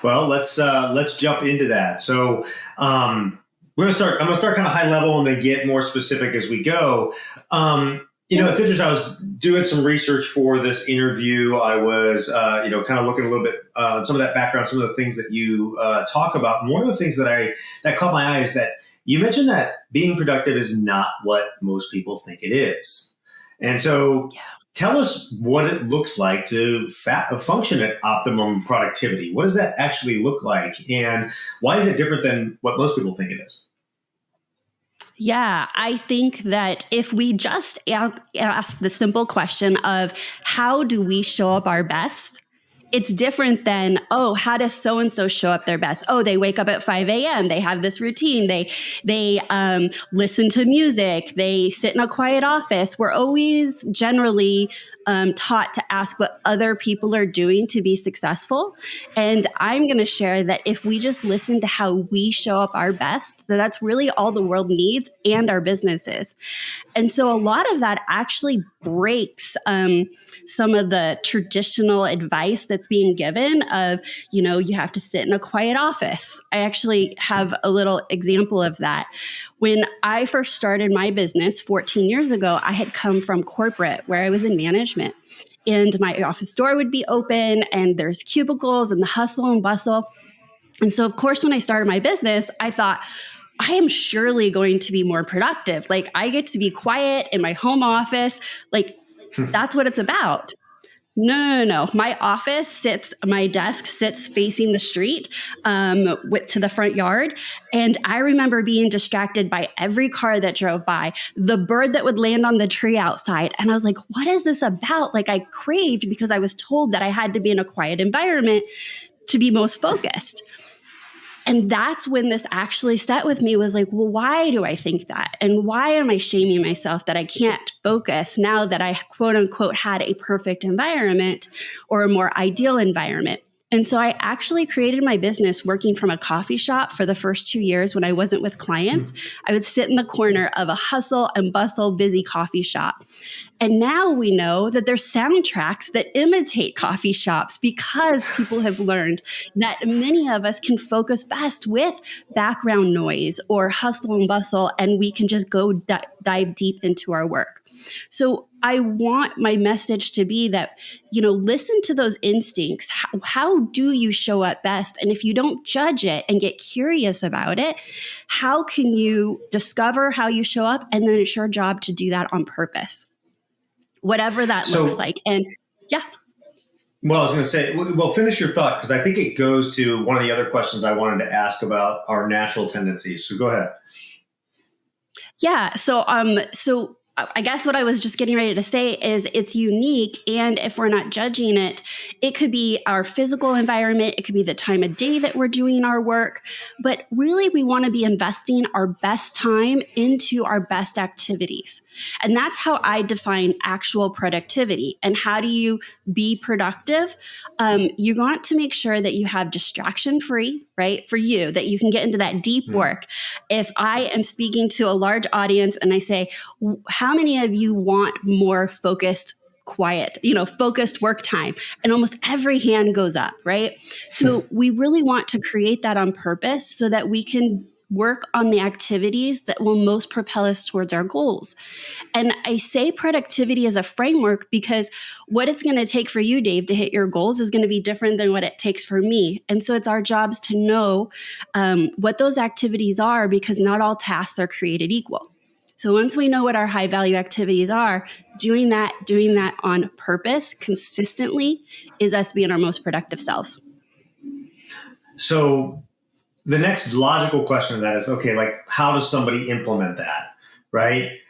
Well, let's jump into that. So we're gonna start. I'm gonna start kind of high level and then get more specific as we go. It's interesting. I was doing some research for this interview. I was, kind of looking a little bit some of that background, some of the things that you talk about. And one of the things that caught my eye is that you mentioned that being productive is not what most people think it is. And so, tell us what it looks like to function at optimum productivity. What does that actually look like, and why is it different than what most people think it is? Yeah, I think that if we just ask the simple question of how do we show up our best, it's different than, oh, how does so-and-so show up their best? Oh, they wake up at 5 a.m. They have this routine. They listen to music. They sit in a quiet office. We're always generally taught to ask what other people are doing to be successful. And I'm going to share that if we just listen to how we show up our best, that's really all the world needs and our businesses. And so a lot of that actually breaks some of the traditional advice that's being given of, you have to sit in a quiet office. I actually have a little example of that. When I first started my business 14 years ago, I had come from corporate where I was in management, and my office door would be open and there's cubicles and the hustle and bustle. And so, of course, when I started my business, I thought, I am surely going to be more productive. Like, I get to be quiet in my home office. Like, that's what it's about. No. My desk sits facing the street to the front yard. And I remember being distracted by every car that drove by, the bird that would land on the tree outside. And I was like, what is this about? Like, I craved because I was told that I had to be in a quiet environment to be most focused. And that's when this actually set with me, was like, well, why do I think that? And why am I shaming myself that I can't focus now that I quote unquote had a perfect environment or a more ideal environment? And so I actually created my business working from a coffee shop for the first 2 years when I wasn't with clients. I would sit in the corner of a hustle and bustle busy coffee shop. And now we know that there's soundtracks that imitate coffee shops because people have learned that many of us can focus best with background noise or hustle and bustle, and we can just go dive deep into our work. So I want my message to be that, listen to those instincts. How do you show up best? And if you don't judge it and get curious about it, how can you discover how you show up? And then it's your job to do that on purpose, whatever that looks like. And yeah. Well, I was going to say, well, finish your thought, because I think it goes to one of the other questions I wanted to ask about our natural tendencies. So go ahead. Yeah. So I guess what I was just getting ready to say is it's unique. And if we're not judging it, it could be our physical environment. It could be the time of day that we're doing our work. But really, we want to be investing our best time into our best activities. And that's how I define actual productivity. And how do you be productive? You want to make sure that you have distraction free, right? For you, that you can get into that deep work. If I am speaking to a large audience and I say, how many of you want more focused, quiet, focused work time? And almost every hand goes up, right? So we really want to create that on purpose so that we can work on the activities that will most propel us towards our goals. And I say productivity as a framework because what it's going to take for you, Dave, to hit your goals is going to be different than what it takes for me. And so it's our jobs to know what those activities are, because not all tasks are created equal. So once we know what our high value activities are, doing that on purpose consistently is us being our most productive selves. So the next logical question of that is, okay, like, how does somebody implement that, right?